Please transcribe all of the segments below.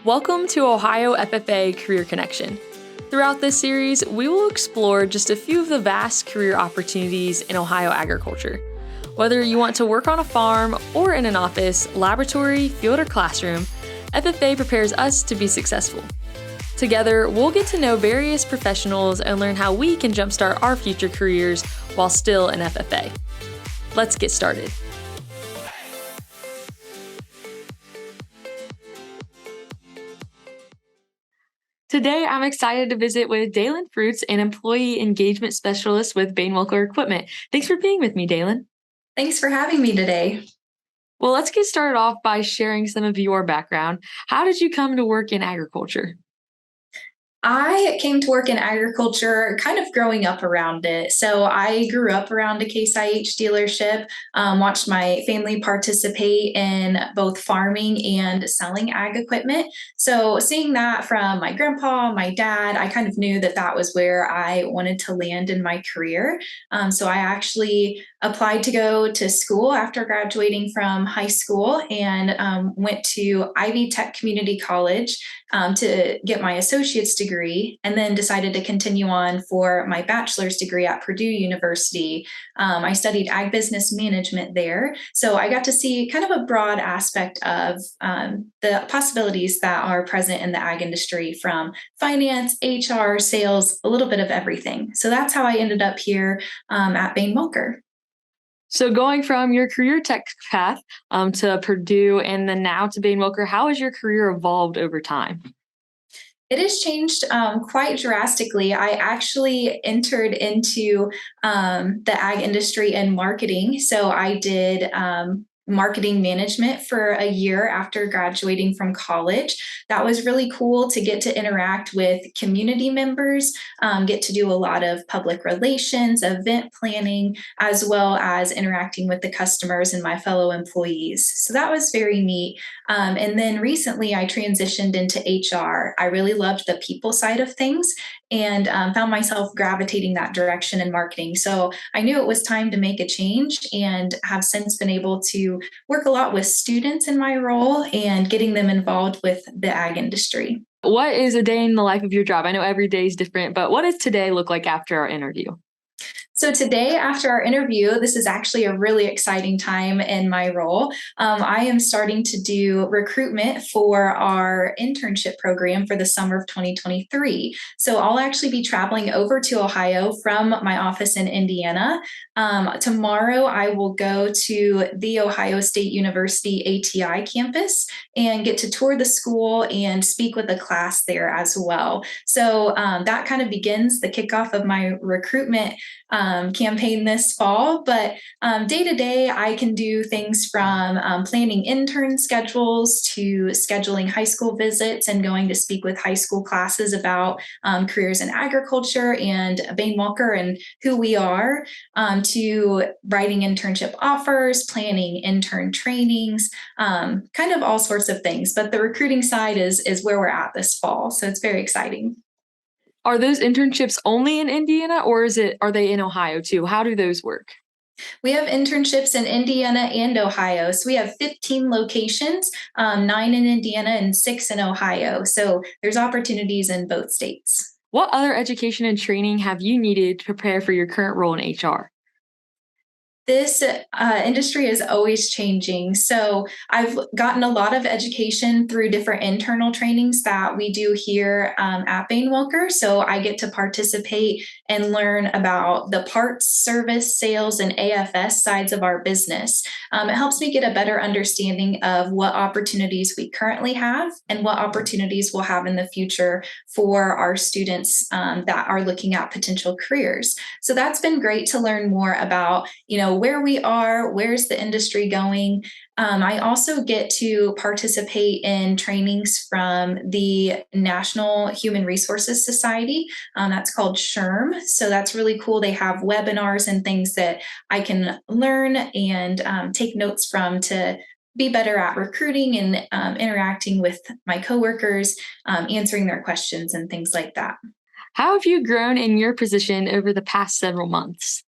Welcome to Ohio FFA Career Connection. Throughout this series, we will explore just a few of the vast career opportunities in Ohio agriculture. Whether you want to work on a farm or in an office, laboratory, field, or classroom, FFA prepares us to be successful. Together, we'll get to know various professionals and learn how we can jumpstart our future careers while still in FFA. Let's get started. Today, I'm excited to visit with Dalen Fruits, an employee engagement specialist with Bain Wilker Equipment. Thanks for being with me, Dalen. Thanks for having me today. Well, let's get started off by sharing some of your background. How did you come to work in agriculture? I came to work in agriculture kind of growing up around it. So I grew up around a Case IH dealership, watched my family participate in both farming and selling ag equipment. So seeing that from my grandpa, my dad, I kind of knew that that was where I wanted to land in my career. So I actually applied to go to school after graduating from high school and went to Ivy Tech Community College to get my associate's degree, and then decided to continue on for my bachelor's degree at Purdue University. I studied ag business management there. So I got to see kind of a broad aspect of the possibilities that are present in the ag industry, from finance, HR, sales, a little bit of everything. So that's how I ended up here at Bain Wilker. So going from your career tech path to Purdue and then now to Bain Wilker, how has your career evolved over time? It has changed quite drastically. I actually entered into the ag industry and marketing. So I did marketing management for a year after graduating from college. That was really cool to get to interact with community members, get to do a lot of public relations, event planning, as well as interacting with the customers and my fellow employees. So that was very neat. And then recently I transitioned into HR. I really loved the people side of things and found myself gravitating that direction in marketing. So I knew it was time to make a change, and have since been able to work a lot with students in my role and getting them involved with the ag industry. What is a day in the life of your job? I know every day is different, but what does today look like after our interview? So today, after our interview, this is actually a really exciting time in my role. I am starting to do recruitment for our internship program for the summer of 2023. So I'll actually be traveling over to Ohio from my office in Indiana. Tomorrow, I will go to the Ohio State University ATI campus and get to tour the school and speak with a class there as well. So that kind of begins the kickoff of my recruitment campaign this fall. But day to day, I can do things from planning intern schedules to scheduling high school visits and going to speak with high school classes about careers in agriculture and Bain Wilker and who we are, to writing internship offers, planning intern trainings, kind of all sorts of things. But the recruiting side is where we're at this fall. So it's very exciting. Are those internships only in Indiana, or are they in Ohio too? How do those work? We have internships in Indiana and Ohio. So we have 15 locations, 9 in Indiana and 6 in Ohio. So there's opportunities in both states. What other education and training have you needed to prepare for your current role in HR? This industry is always changing. So I've gotten a lot of education through different internal trainings that we do here at Bain Wilker. So I get to participate and learn about the parts, service, sales, and AFS sides of our business. It helps me get a better understanding of what opportunities we currently have and what opportunities we'll have in the future for our students that are looking at potential careers. So that's been great to learn more about, where we are, where's the industry going. I also get to participate in trainings from the National Human Resources Society. That's called SHRM. So that's really cool. They have webinars and things that I can learn and take notes from to be better at recruiting and interacting with my coworkers, answering their questions and things like that. How have you grown in your position over the past several months?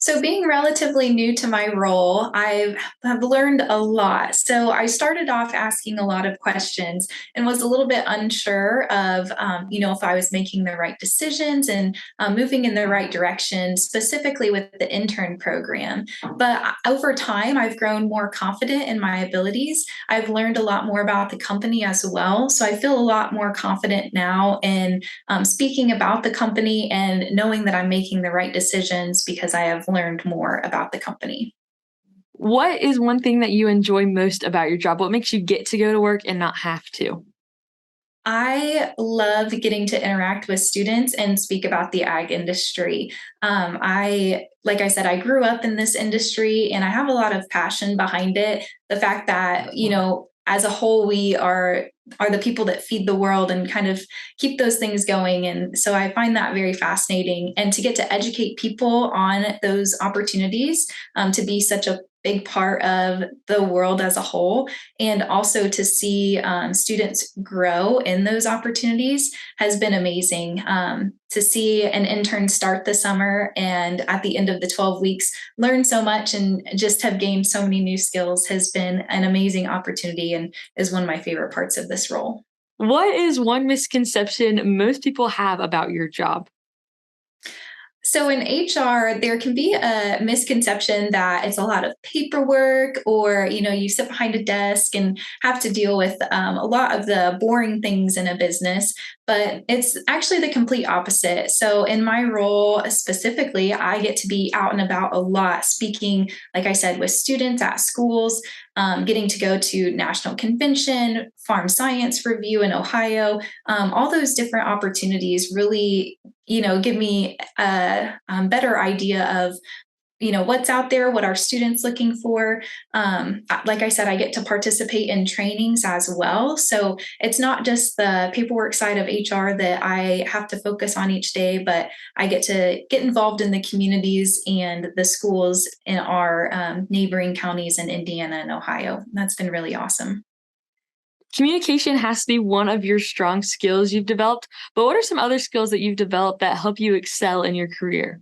So, being relatively new to my role, have learned a lot. So, I started off asking a lot of questions and was a little bit unsure of, if I was making the right decisions and moving in the right direction, specifically with the intern program. But over time, I've grown more confident in my abilities. I've learned a lot more about the company as well. So, I feel a lot more confident now in speaking about the company and knowing that I'm making the right decisions because I have learned more about the company. What is one thing that you enjoy most about your job? What makes you get to go to work and not have to? I love getting to interact with students and speak about the ag industry. Like I said, I grew up in this industry and I have a lot of passion behind it. The fact that, as a whole, we are the people that feed the world and kind of keep those things going. And so I find that very fascinating. And to get to educate people on those opportunities, to be such a big part of the world as a whole, and also to see students grow in those opportunities has been amazing. To see an intern start the summer and at the end of the 12 weeks learn so much and just have gained so many new skills has been an amazing opportunity and is one of my favorite parts of this role. What is one misconception most people have about your job? So in HR, there can be a misconception that it's a lot of paperwork, or you sit behind a desk and have to deal with a lot of the boring things in a business. But it's actually the complete opposite. So in my role specifically, I get to be out and about a lot, speaking, like I said, with students at schools, getting to go to national convention, farm science review in Ohio. All those different opportunities really give me a better idea of what's out there, what our students looking for. Like I said, I get to participate in trainings as well, so it's not just the paperwork side of HR that I have to focus on each day, but I get to get involved in the communities and the schools in our neighboring counties in Indiana and Ohio. That's been really awesome. Communication has to be one of your strong skills you've developed, but what are some other skills that you've developed that help you excel in your career?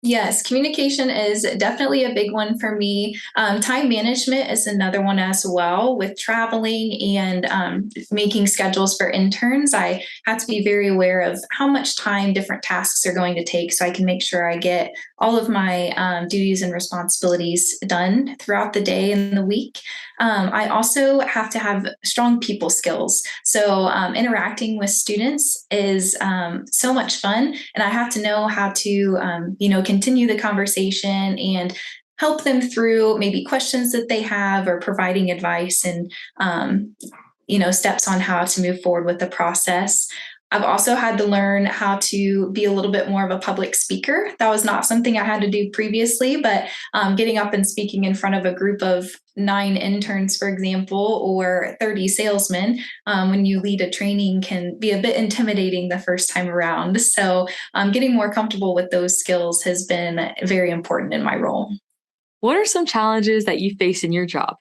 Yes, communication is definitely a big one for me. Time management is another one as well. With traveling and making schedules for interns, I have to be very aware of how much time different tasks are going to take so I can make sure I get all of my duties and responsibilities done throughout the day and the week. I also have to have strong people skills. So, interacting with students is so much fun, and I have to know how to, continue the conversation and help them through maybe questions that they have, or providing advice and steps on how to move forward with the process. I've also had to learn how to be a little bit more of a public speaker. That was not something I had to do previously, but getting up and speaking in front of a group of 9 interns, for example, or 30 salesmen, when you lead a training, can be a bit intimidating the first time around. So, getting more comfortable with those skills has been very important in my role. What are some challenges that you face in your job?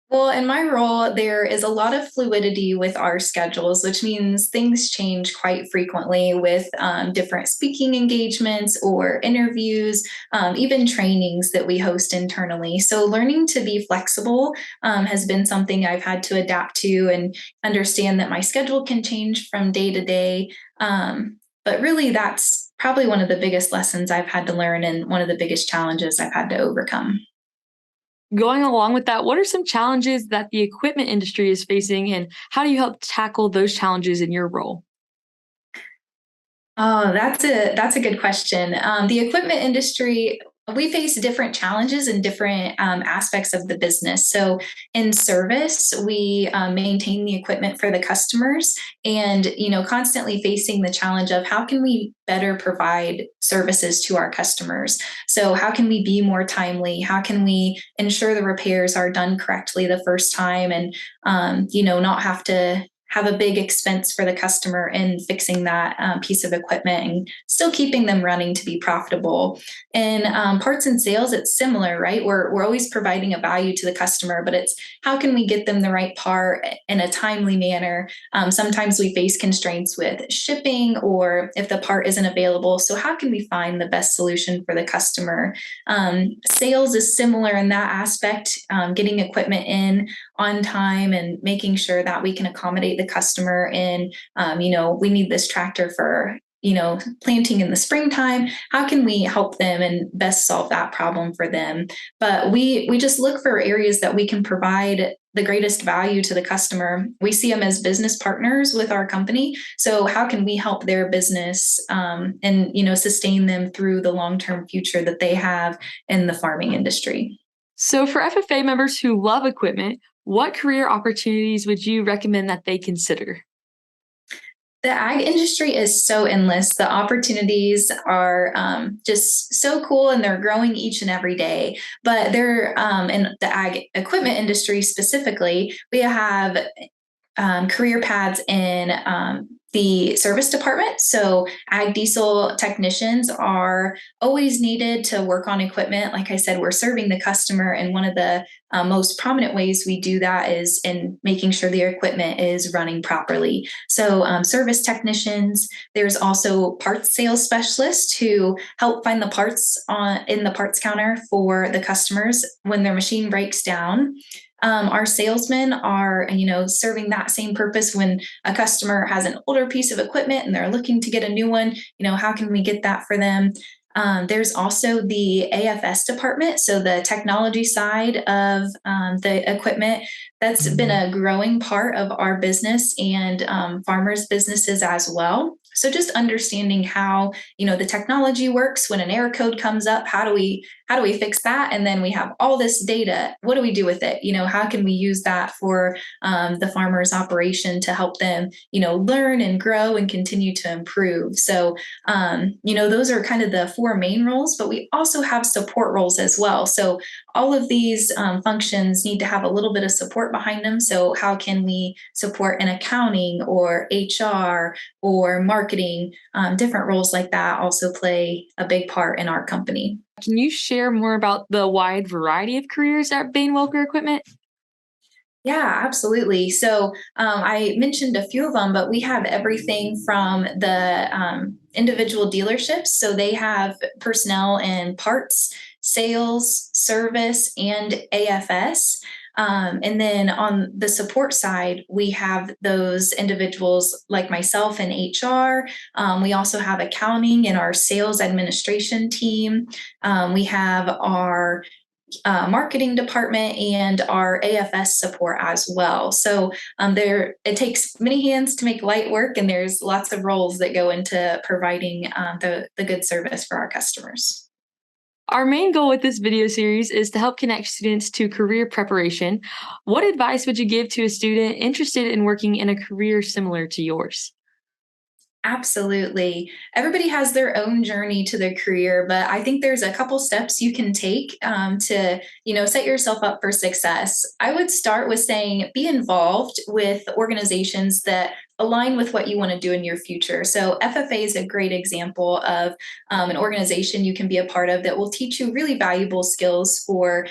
Well, in my role, there is a lot of fluidity with our schedules, which means things change quite frequently with different speaking engagements or interviews, even trainings that we host internally. So, learning to be flexible has been something I've had to adapt to and understand that my schedule can change from day to day. But really, that's probably one of the biggest lessons I've had to learn and one of the biggest challenges I've had to overcome. Going along with that, what are some challenges that the equipment industry is facing, and how do you help tackle those challenges in your role? Oh, that's a good question. The equipment industry, we face different challenges in different aspects of the business. So, in service, we maintain the equipment for the customers, and constantly facing the challenge of how can we better provide services to our customers. So, how can we be more timely? How can we ensure the repairs are done correctly the first time, and not have to have a big expense for the customer in fixing that piece of equipment and still keeping them running to be profitable. In parts and sales, it's similar, right? We're always providing a value to the customer, but it's how can we get them the right part in a timely manner? Sometimes we face constraints with shipping or if the part isn't available. So how can we find the best solution for the customer? Sales is similar in that aspect, getting equipment in on time and making sure that we can accommodate the customer in, we need this tractor for planting in the springtime. How can we help them and best solve that problem for them? But we just look for areas that we can provide the greatest value to the customer. We see them as business partners with our company. So how can we help their business and sustain them through the long-term future that they have in the farming industry? So, for FFA members who love equipment, what career opportunities would you recommend that they consider? The ag industry is so endless. The opportunities are just so cool and they're growing each and every day. But they're in the ag equipment industry specifically, we have career paths in the service department. So ag diesel technicians are always needed to work on equipment. Like I said, we're serving the customer, and one of the most prominent ways we do that is in making sure the equipment is running properly. So service technicians, there's also parts sales specialists who help find the parts in the parts counter for the customers when their machine breaks down. Our salesmen are, serving that same purpose when a customer has an older piece of equipment and they're looking to get a new one. How can we get that for them? There's also the AFS department, so the technology side of the equipment. That's been a growing part of our business and farmers' businesses as well. So just understanding how the technology works. When an error code comes up, how do we fix that? And then we have all this data. What do we do with it? How can we use that for the farmer's operation to help them learn and grow and continue to improve? So those are kind of the four main roles, but we also have support roles as well. So all of these functions need to have a little bit of support behind them. So how can we support in accounting or HR or marketing? Different roles like that also play a big part in our company. Can you share more about the wide variety of careers at Bain Welker Equipment? Yeah, absolutely. So I mentioned a few of them, but we have everything from the individual dealerships. So they have personnel in parts, sales, service, and AFS. And then on the support side, we have those individuals like myself in HR. We also have accounting in our sales administration team. We have our marketing department and our AFS support as well. So it takes many hands to make light work, and there's lots of roles that go into providing the good service for our customers. Our main goal with this video series is to help connect students to career preparation. What advice would you give to a student interested in working in a career similar to yours? Absolutely. Everybody has their own journey to their career, but I think there's a couple steps you can take to, set yourself up for success. I would start with saying be involved with organizations that align with what you want to do in your future. So FFA is a great example of an organization you can be a part of that will teach you really valuable skills for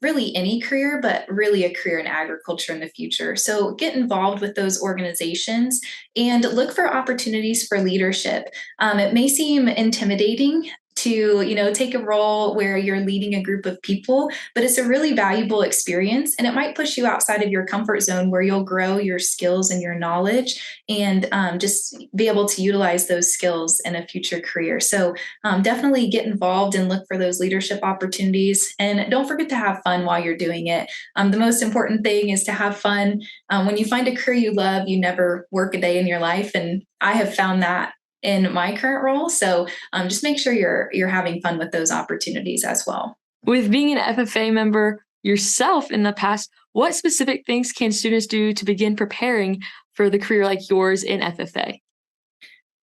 really any career, but really a career in agriculture in the future. So get involved with those organizations and look for opportunities for leadership. It may seem intimidating to take a role where you're leading a group of people, but it's a really valuable experience, and it might push you outside of your comfort zone where you'll grow your skills and your knowledge and just be able to utilize those skills in a future career. So definitely get involved and look for those leadership opportunities, and don't forget to have fun while you're doing it. The most important thing is to have fun. When you find a career you love, you never work a day in your life, and I have found that in my current role. So just make sure you're having fun with those opportunities as well. With being an FFA member yourself in the past, what specific things can students do to begin preparing for the career like yours in FFA?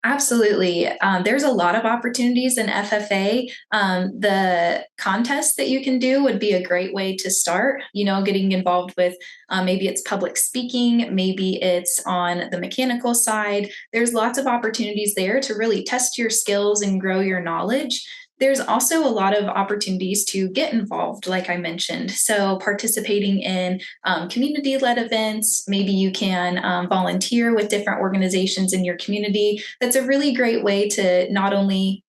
Absolutely. There's a lot of opportunities in FFA. The contest that you can do would be a great way to start, getting involved with maybe it's public speaking, maybe it's on the mechanical side. There's lots of opportunities there to really test your skills and grow your knowledge. There's also a lot of opportunities to get involved, like I mentioned. So, participating in community led events. Maybe you can volunteer with different organizations in your community. That's a really great way to not only,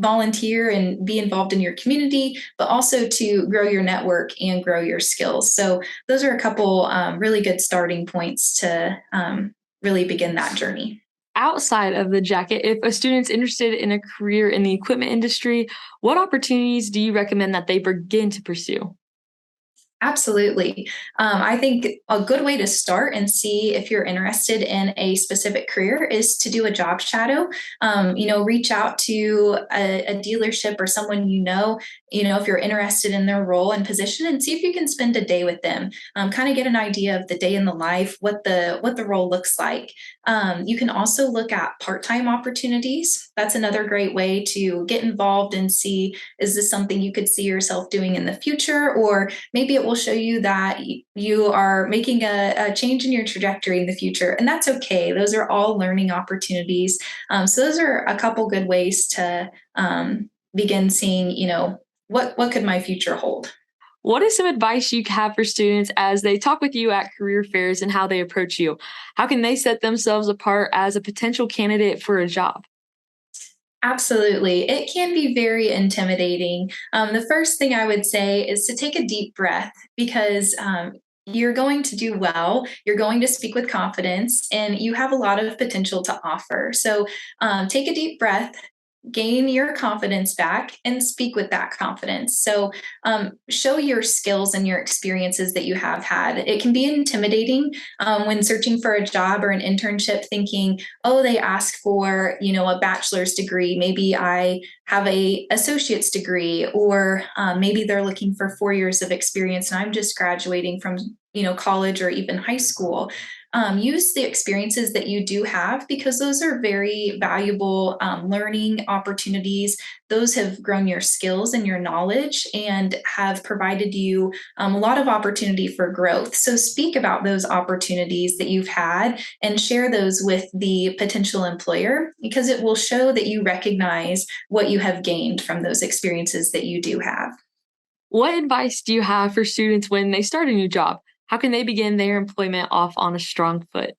volunteer and be involved in your community, but also to grow your network and grow your skills. So, those are a couple really good starting points to really begin that journey. Outside of the jacket, if a student's interested in a career in the equipment industry, what opportunities do you recommend that they begin to pursue? Absolutely. I think a good way to start and see if you're interested in a specific career is to do a job shadow. Reach out to a dealership or someone if you're interested in their role and position, and see if you can spend a day with them. Kind of get an idea of the day in the life, what the role looks like. You can also look at part-time opportunities. That's another great way to get involved and see, is this something you could see yourself doing in the future, or maybe it will show you that you are making a change in your trajectory in the future, and that's okay. Those are all learning opportunities. So those are a couple good ways to begin seeing, what could my future hold. What is some advice you have for students as they talk with you at career fairs and how they approach you? How can they set themselves apart as a potential candidate for a job? Absolutely. It can be very intimidating. The first thing I would say is to take a deep breath, because you're going to do well. You're going to speak with confidence, and you have a lot of potential to offer. So take a deep breath, gain your confidence back, and speak with that confidence. So show your skills and your experiences that you have had. It can be intimidating when searching for a job or an internship, thinking, oh, they ask for, a bachelor's degree. Maybe I have a associate's degree, or maybe they're looking for 4 years of experience and I'm just graduating from college or even high school. Use the experiences that you do have, because those are very valuable learning opportunities. Those have grown your skills and your knowledge and have provided you a lot of opportunity for growth. So speak about those opportunities that you've had and share those with the potential employer, because it will show that you recognize what you have gained from those experiences that you do have. What advice do you have for students when they start a new job? How can they begin their employment off on a strong foot?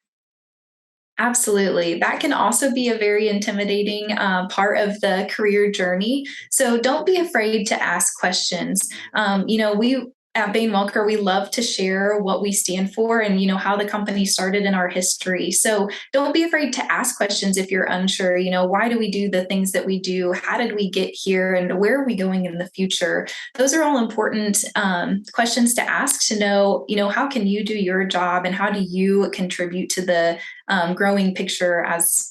Absolutely. That can also be a very intimidating part of the career journey. So don't be afraid to ask questions. We at Bain Welker, we love to share what we stand for and, how the company started in our history. So don't be afraid to ask questions if you're unsure. Why do we do the things that we do? How did we get here? And where are we going in the future? Those are all important questions to ask, to know, how can you do your job and how do you contribute to the growing picture as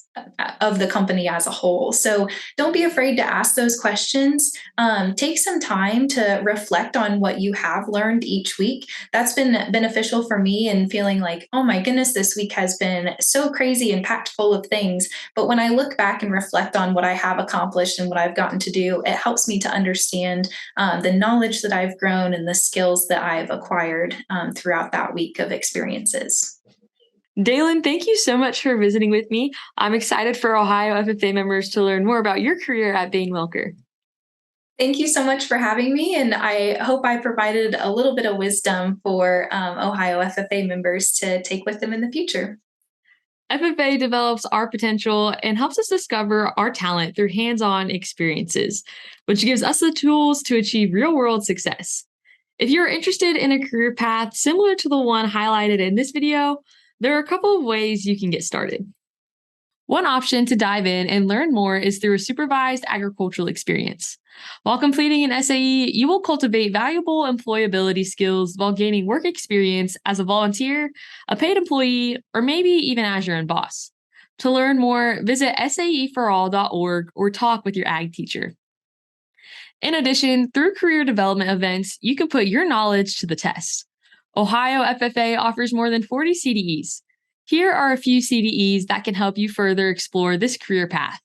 of the company as a whole. So don't be afraid to ask those questions. Take some time to reflect on what you have learned each week. That's been beneficial for me in feeling like, oh my goodness, this week has been so crazy and packed full of things. But when I look back and reflect on what I have accomplished and what I've gotten to do, it helps me to understand the knowledge that I've grown and the skills that I've acquired throughout that week of experiences. Dalen, thank you so much for visiting with me. I'm excited for Ohio FFA members to learn more about your career at Bain Welker. Thank you so much for having me, and I hope I provided a little bit of wisdom for Ohio FFA members to take with them in the future. FFA develops our potential and helps us discover our talent through hands on experiences, which gives us the tools to achieve real world success. If you're interested in a career path similar to the one highlighted in this video, there are a couple of ways you can get started. One option to dive in and learn more is through a supervised agricultural experience. While completing an SAE, you will cultivate valuable employability skills while gaining work experience as a volunteer, a paid employee, or maybe even as your own boss. To learn more, visit saeforall.org or talk with your ag teacher. In addition, through career development events, you can put your knowledge to the test. Ohio FFA offers more than 40 CDEs. Here are a few CDEs that can help you further explore this career path.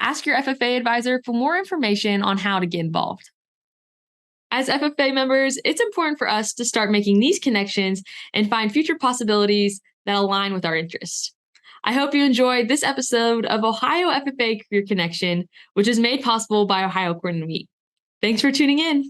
Ask your FFA advisor for more information on how to get involved. As FFA members, it's important for us to start making these connections and find future possibilities that align with our interests. I hope you enjoyed this episode of Ohio FFA Career Connection, which is made possible by Ohio Corn and Wheat. Thanks for tuning in.